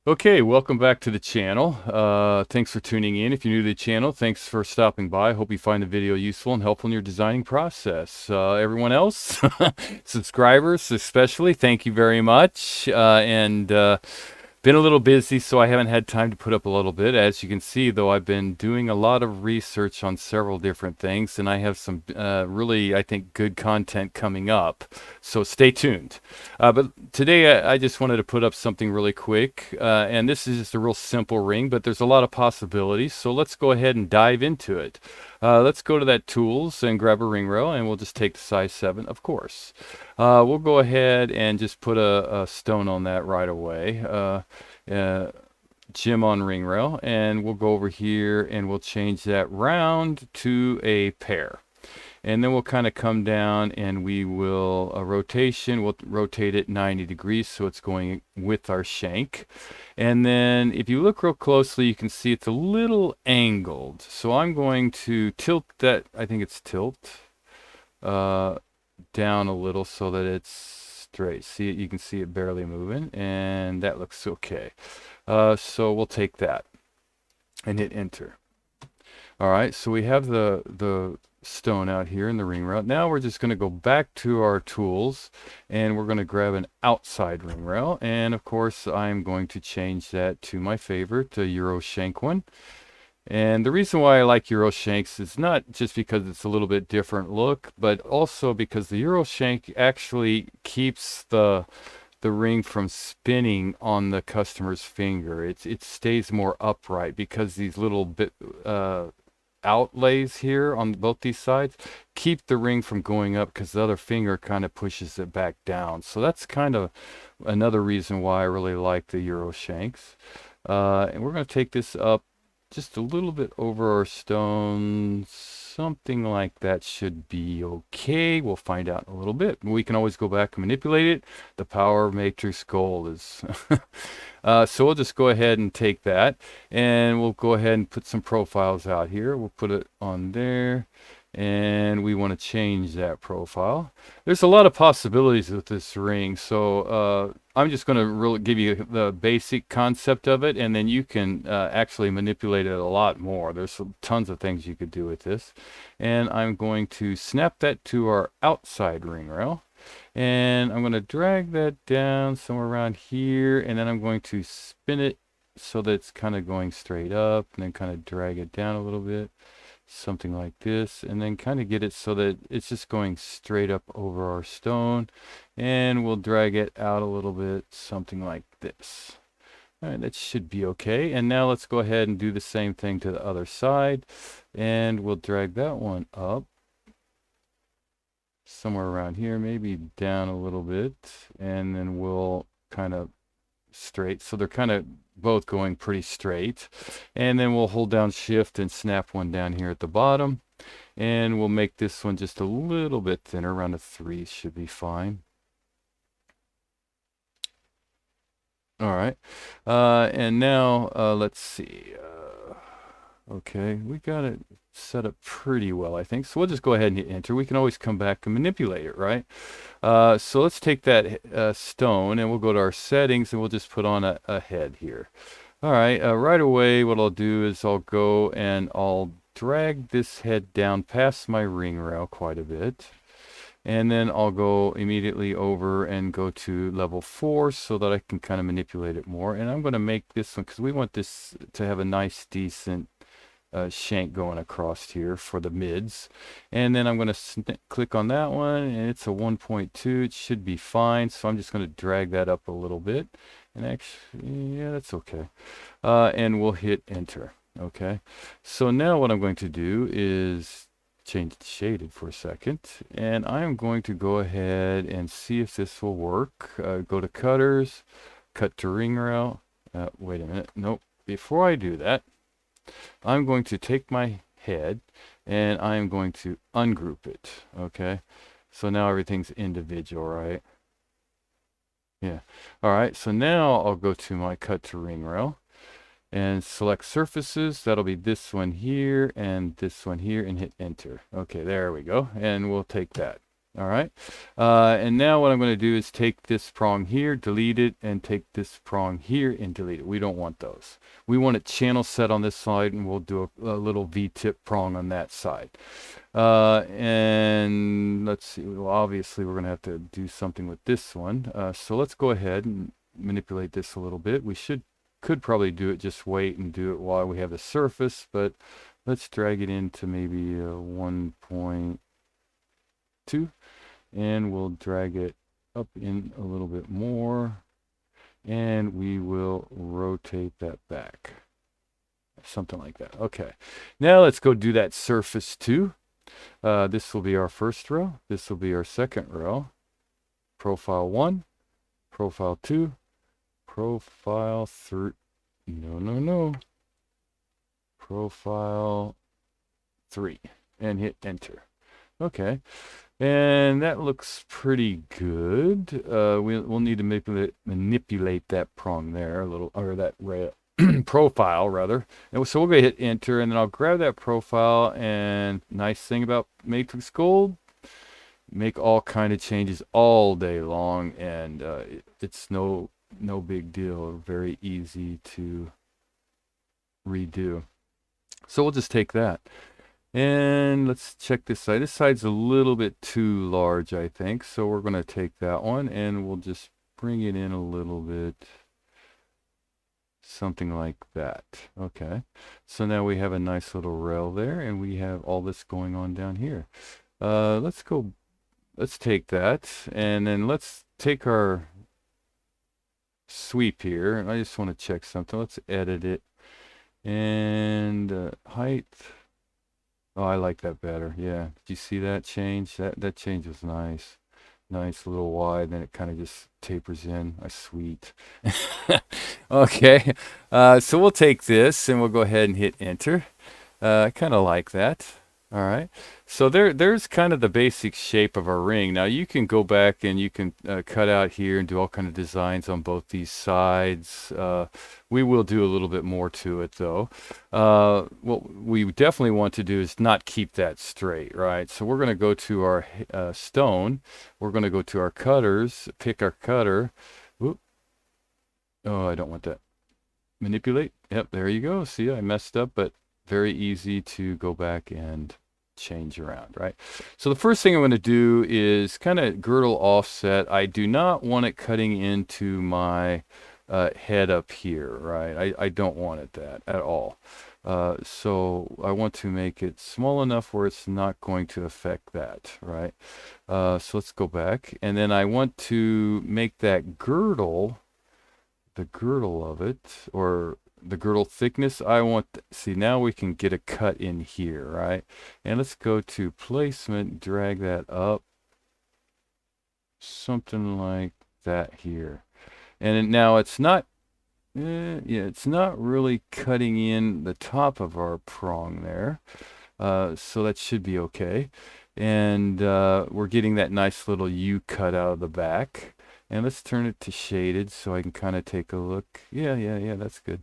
Okay, welcome back to the channel. Thanks for tuning in. If you're new to the channel, thanks for stopping by. Hope you find the video useful and helpful in your designing process. Everyone else, subscribers especially, thank you very much. Been a little busy, so I haven't had time to put up a little bit. As you can see, though, I've been doing a lot of research on several different things, and I have some really, I think, good content coming up. So stay tuned. But today, I just wanted to put up something really quick, and this is just a real simple ring, but there's a lot of possibilities. So let's go ahead and dive into it. Let's go to that tools and grab a ring rail, and we'll just take the size 7, of course. We'll go ahead and just put a stone on that right away. Gem on ring rail, and we'll go over here and we'll change that round to a pair. And then we'll kind of come down and we will we'll rotate it 90 degrees so it's going with our shank. And then if you look real closely, you can see it's a little angled. So I'm going to tilt that, I think it's tilt, down a little so that it's straight. See it, you can see it barely moving, and that looks okay. So we'll take that and hit enter. All right, so we have the stone out here in the ring rail. Now we're just going to go back to our tools and we're going to grab an outside ring rail, and of course I'm going to change that to my favorite, the Euro shank one. And the reason why I like Euro shanks is not just because it's a little bit different look, but also because the Euro shank actually keeps the ring from spinning on the customer's finger. It stays more upright because these little bit outlays here on both these sides keep the ring from going up because the other finger kind of pushes it back down. So that's kind of another reason why I really like the Euro shanks. And we're going to take this up just a little bit over our stone. Something like that should be okay. We'll find out in a little bit. We can always go back and manipulate it. The power of MatrixGold is so we'll just go ahead and take that and we'll go ahead and put some profiles out here. We'll put it on there, and we want to change that profile. There's a lot of possibilities with this ring, so I'm just going to really give you the basic concept of it, and then you can actually manipulate it a lot more. There's tons of things you could do with this. And I'm going to snap that to our outside ring rail, and I'm going to drag that down somewhere around here, and then I'm going to spin it so that it's kind of going straight up, and then kind of drag it down a little bit, something like this, and then kind of get it so that it's just going straight up over our stone, and we'll drag it out a little bit, something like this. All right, that should be okay. And now let's go ahead and do the same thing to the other side, and we'll drag that one up somewhere around here, maybe down a little bit, and then we'll kind of straight, so they're kind of both going pretty straight. And then we'll hold down shift and snap one down here at the bottom, and we'll make this one just a little bit thinner, around a 3 should be fine. All right, and now let's see. Okay, we got it set up pretty well, I think. So we'll just go ahead and hit enter. We can always come back and manipulate it, right? So let's take that stone and we'll go to our settings and we'll just put on a head here. All right, right away what I'll do is I'll go and I'll drag this head down past my ring rail quite a bit. And then I'll go immediately over and go to level 4 so that I can kind of manipulate it more. And I'm going to make this one, because we want this to have a nice, decent shank going across here for the mids. And then I'm going to click on that one, and it's a 1.2. It should be fine. So I'm just going to drag that up a little bit. And actually, yeah, that's okay. And we'll hit enter. Okay. So now what I'm going to do is change it to shaded for a second, and I'm going to go ahead and see if this will work. Go to cutters, cut to ring rail. Wait a minute, nope. Before I do that, I'm going to take my head and I'm going to ungroup it. Okay, so now everything's individual, right? Yeah. All right, so now I'll go to my cut to ring rail and select surfaces. That'll be this one here and this one here, and hit enter. Okay, there we go. And we'll take that. All right. And now what I'm going to do is take this prong here, delete it, and take this prong here and delete it. We don't want those. We want a channel set on this side, and we'll do a little V-tip prong on that side. And let's see. Well, obviously, we're going to have to do something with this one. So let's go ahead and manipulate this a little bit. We could probably do it, just wait and do it while we have the surface, but let's drag it into maybe 1.2. And we'll drag it up in a little bit more, and we will rotate that back, something like that. Okay, now let's go do that surface 2. This will be our first row, this will be our second row. Profile 1, profile 2, profile 3, no, profile 3, and hit enter. Okay, and that looks pretty good. We'll need to manipulate that prong there a little, or that profile rather. And so we'll go hit enter, and then I'll grab that profile. And nice thing about MatrixGold, make all kind of changes all day long, and it's no big deal. Very easy to redo. So we'll just take that. And let's check this side. This side's a little bit too large, I think. So we're going to take that one and we'll just bring it in a little bit. Something like that. Okay. So now we have a nice little rail there, and we have all this going on down here. Let's take that, and then let's take our sweep here. And I just want to check something. Let's edit it. And height. Oh, I like that better. Yeah. Did you see that change? That change was nice. Nice, a little wide, then it kind of just tapers in. Sweet. Okay. So we'll take this and we'll go ahead and hit enter. I kind of like that. All right. So there's kind of the basic shape of our ring. Now you can go back and you can cut out here and do all kind of designs on both these sides. We will do a little bit more to it though. What we definitely want to do is not keep that straight, right? So we're going to go to our stone. We're going to go to our cutters, pick our cutter. Whoop. Oh, I don't want that. Manipulate. Yep, there you go. See, I messed up, but very easy to go back and change around, right? So the first thing I'm going to do is kind of girdle offset. I do not want it cutting into my head up here, right? I don't want it that at all. So I want to make it small enough where it's not going to affect that, right? So let's go back, and then I want to make that girdle, the girdle of it, or the girdle thickness, I want, see, now we can get a cut in here, right? And let's go to placement, drag that up, something like that here. And now it's not, yeah, it's not really cutting in the top of our prong there. So that should be okay. And we're getting that nice little U cut out of the back. And let's turn it to shaded so I can kind of take a look. Yeah, that's good.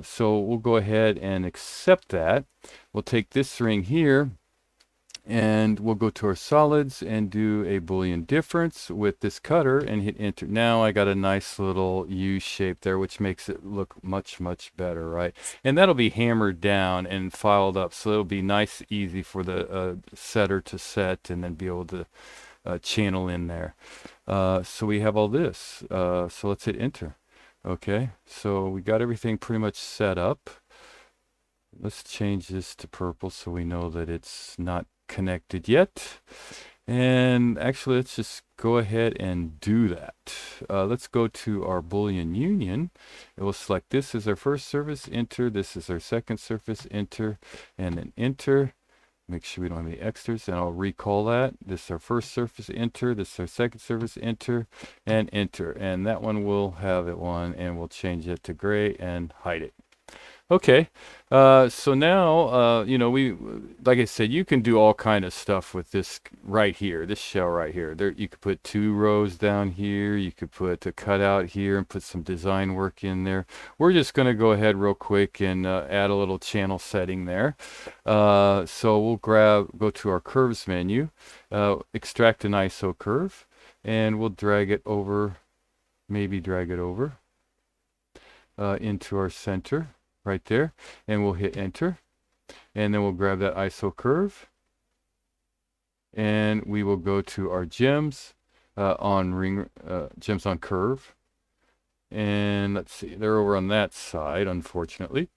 So we'll go ahead and accept that. We'll take this ring here and we'll go to our solids and do a Boolean difference with this cutter and hit enter. Now I got a nice little U shape there, which makes it look much better, right? And that'll be hammered down and filed up, so it'll be nice, easy for the setter to set and then be able to channel in there. So we have all this. So let's hit enter. Okay, so we got everything pretty much set up. Let's change this to purple so we know that it's not connected yet. And actually, let's just go ahead and do that. Let's go to our Boolean union. It will select this as our first surface, enter. This is our second surface, enter, and then enter. Make sure we don't have any extras, and I'll recall that. This is our first surface, enter. This is our second surface, enter, and enter. And that one will have it one, and we'll change it to gray and hide it. Okay, so now, you know, like I said, you can do all kind of stuff with this right here, this shell right here. There, you could put 2 rows down here. You could put a cutout here and put some design work in there. We're just going to go ahead real quick and add a little channel setting there. So we'll go to our curves menu, extract an ISO curve, and we'll drag it over, maybe drag it over into our center right there, and we'll hit enter, and then we'll grab that ISO curve, and we will go to our gems gems on curve, and let's see, they're over on that side, unfortunately.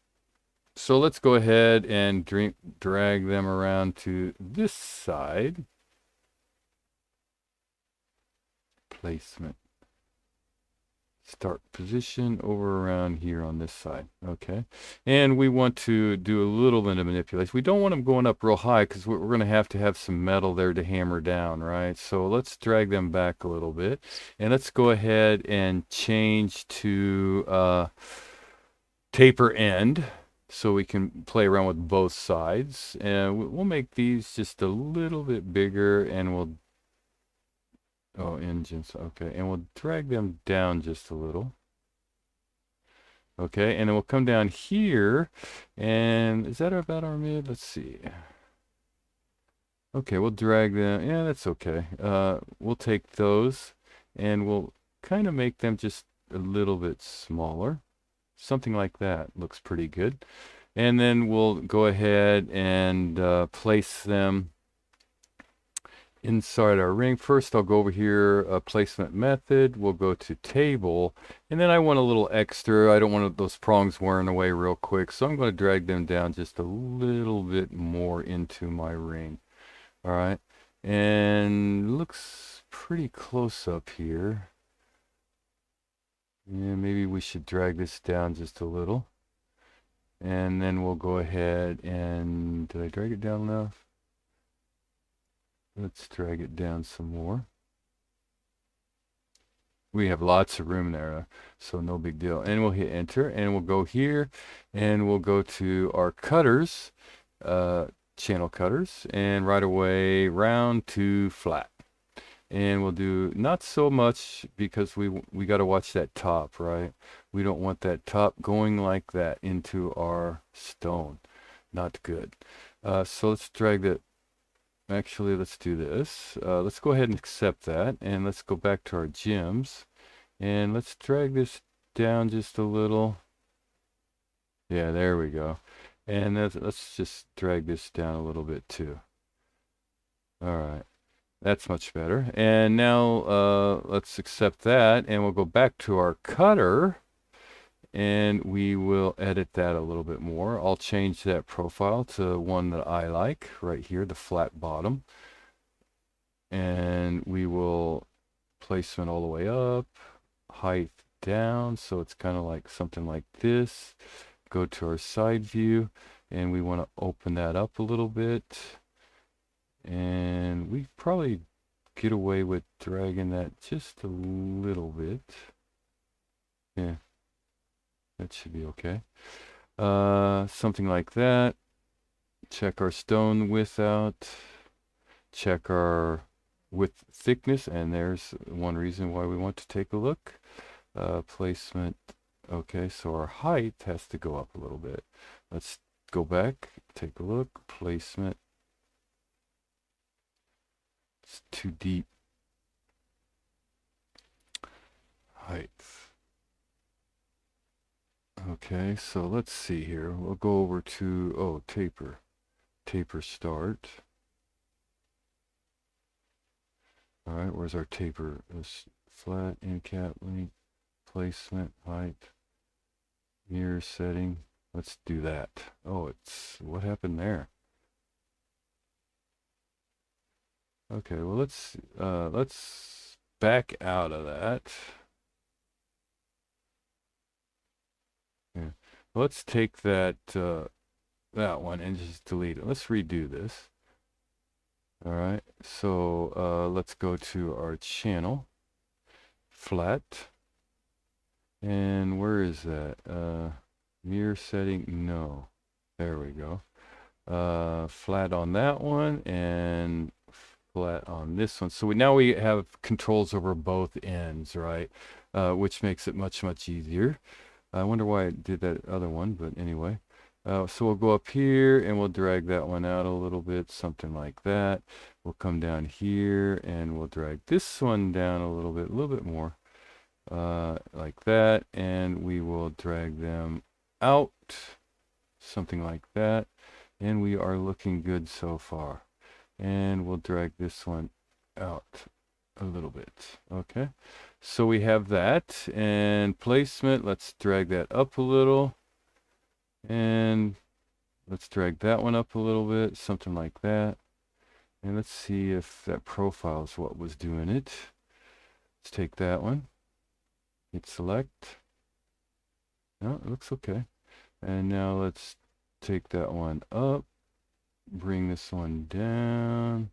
So let's go ahead and drag them around to this side. Placement. Start position over around here on this side. Okay, and we want to do a little bit of manipulation. We don't want them going up real high because we're going to have some metal there to hammer down, right? So let's drag them back a little bit, and let's go ahead and change to taper end, so we can play around with both sides. And we'll make these just a little bit bigger, and we'll engines, okay, and we'll drag them down just a little. Okay, and then we'll come down here, and is that about our mid? Let's see. Okay, we'll drag them. Yeah, that's okay. We'll take those, and we'll kind of make them just a little bit smaller. Something like that looks pretty good. And then we'll go ahead and place them inside our ring. First, I'll go over here, placement method. We'll go to table, and then I want a little extra. I don't want those prongs wearing away real quick, so I'm going to drag them down just a little bit more into my ring. All right, and looks pretty close up here. Yeah, maybe we should drag this down just a little, and then we'll go ahead and, did I drag it down enough? Let's drag it down some more. We have lots of room there, so no big deal. And we'll hit enter, and we'll go here, and we'll go to our cutters, channel cutters, and right away round to flat. And we'll do not so much, because we got to watch that top, right? We don't want that top going like that into our stone. Not good. So let's drag that. Actually, let's do this. Let's go ahead and accept that, and let's go back to our gems, and let's drag this down just a little. Yeah, there we go. And let's just drag this down a little bit too. All right, that's much better. And now let's accept that, and we'll go back to our cutter, and we will edit that a little bit more. I'll change that profile to one that I like right here, the flat bottom. And we will placement all the way up, height down, so it's kind of like something like this. Go to our side view, and we want to open that up a little bit. And we probably get away with dragging that just a little bit. Yeah. That should be okay. Something like that. Check our stone width out. Check our width thickness, and there's one reason why we want to take a look. Placement. Okay, so our height has to go up a little bit. Let's go back, take a look. Placement. It's too deep. Height. Okay, so let's see here. We'll go over to, taper. Taper start. All right, where's our taper? This flat, end cap length, placement, height, mirror setting. Let's do that. Oh, what happened there? Okay, well, let's back out of that. Yeah. Let's take that one and just delete it. Let's redo this. All right, so let's go to our channel, flat, and where is that? Mirror setting, no. There we go. Flat on that one and flat on this one. So now we have controls over both ends, right? Which makes it much, much easier. I wonder why I did that other one, but anyway. So we'll go up here and we'll drag that one out a little bit, something like that. We'll come down here and we'll drag this one down a little bit more, like that. And we will drag them out, something like that. And we are looking good so far. And we'll drag this one out a little bit. Okay, so we have that. And placement, let's drag that up a little. And let's drag that one up a little bit, something like that. And let's see if that profile is what was doing it. Let's take that one, hit select. No, it looks okay. And now let's take that one up, bring this one down,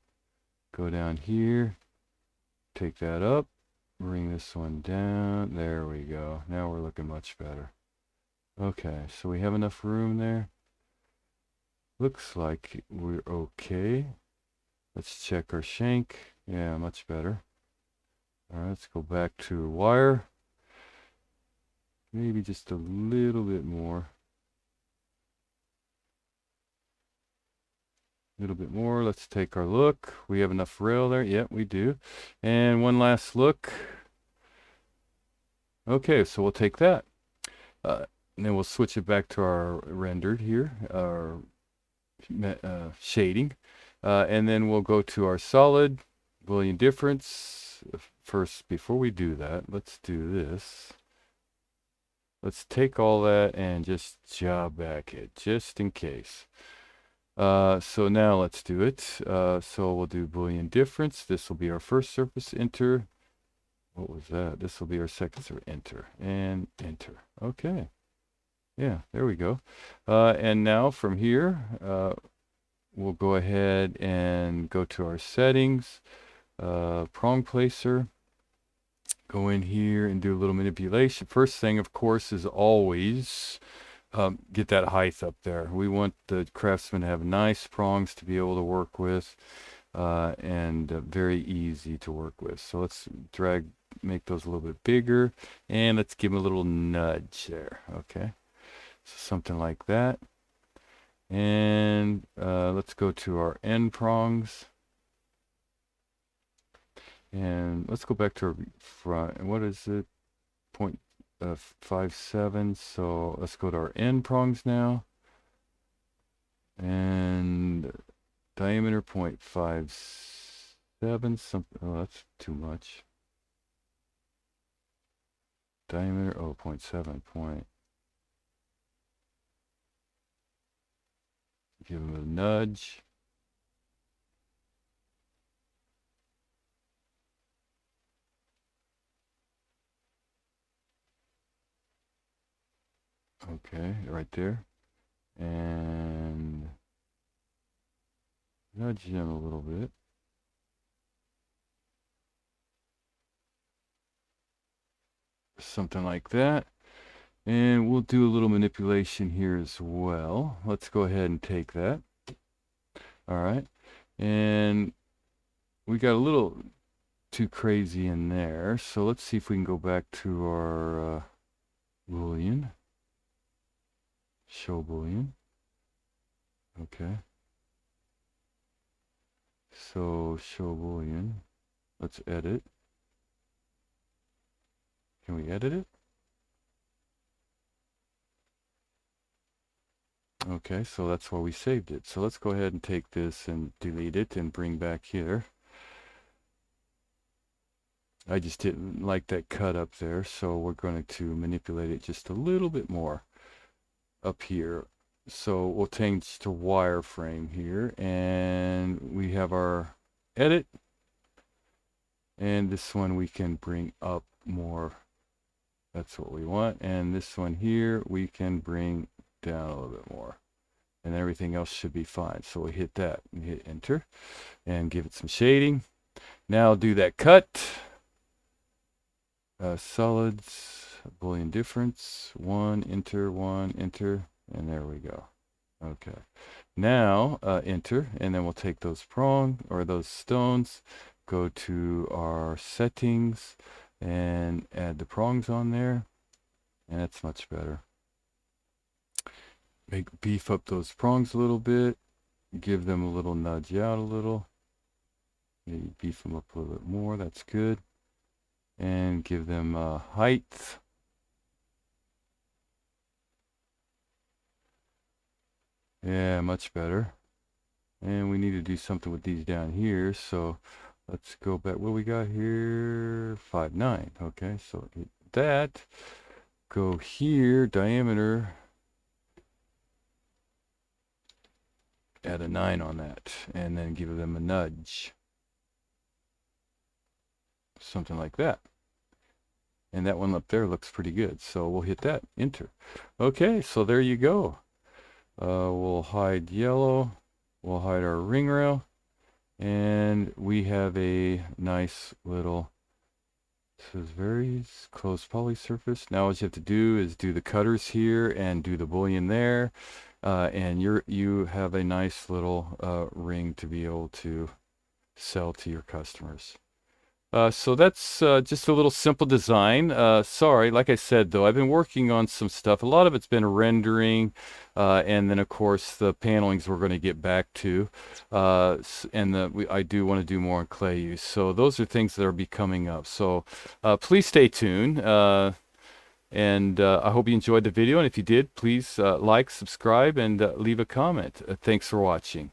go down here, take that up, bring this one down. There we go. Now we're looking much better. Okay, so we have enough room there. Looks like we're okay. Let's check our shank. Yeah, much better. All right, let's go back to wire. Maybe just a little bit more. A little bit more. Let's take our look. We have enough rail there. Yep, we do. And one last look. Okay, so we'll take that. And then we'll switch it back to our rendered here, our shading. And then we'll go to our solid Boolean difference. First, before we do that, let's do this. Let's take all that and just job back it, just in case. So now let's do it. So we'll do Boolean difference. This will be our first surface, enter. What was that? This will be our second surface, enter, and enter. Okay. Yeah, there we go. And now from here, we'll go ahead and go to our settings, prong placer. Go in here and do a little manipulation. First thing, of course, is always get that height up there. We want the craftsman to have nice prongs to be able to work with, and very easy to work with. So let's make those a little bit bigger, and let's give them a little nudge there. Okay, so something like that. And let's go to our end prongs. And let's go back to our front. And what is it? 0.57. So let's go to our end prongs now. And diameter 0.57. Something. Oh, that's too much. Diameter, 0.7 point. Give them a nudge. Okay, right there. And nudge him a little bit. Something like that. And we'll do a little manipulation here as well. Let's go ahead and take that. All right. And we got a little too crazy in there. So let's see if we can go back to our Boolean. Show Boolean. Okay. So show Boolean. Let's edit. Can we edit it? Okay, so that's why we saved it. So let's go ahead and take this and delete it and bring back here. I just didn't like that cut up there, so we're going to manipulate it just a little bit more up here. So we'll change to wireframe here, and we have our edit, and this one we can bring up more. That's what we want. And this one here we can bring down a little bit more, and everything else should be fine. So we hit that and hit enter and give it some shading. Now do that cut. Solids, Boolean difference, 1, enter, 1, enter, and there we go. Okay. Now, enter, and then we'll take those prong, or those stones, go to our settings, and add the prongs on there, and that's much better. Beef up those prongs a little bit, give them a little nudge out a little, maybe beef them up a little bit more, that's good, and give them height. Yeah, much better. And we need to do something with these down here, so let's go back. What do we got here? 5.9. Okay, so hit that. Go here, diameter. Add a 9 on that, and then give them a nudge. Something like that. And that one up there looks pretty good, so we'll hit that, enter. Okay, so there you go. We'll hide yellow. We'll hide our ring rail, and we have a nice little, this is very close poly surface. Now what you have to do is do the cutters here and do the boolean there, and you have a nice little ring to be able to sell to your customers. So that's just a little simple design. Sorry, like I said, though, I've been working on some stuff. A lot of it's been rendering, and then, of course, the panelings we're going to get back to. And I do want to do more on clay use. So those are things that are be coming up. So please stay tuned. And I hope you enjoyed the video. And if you did, please like, subscribe, and leave a comment. Thanks for watching.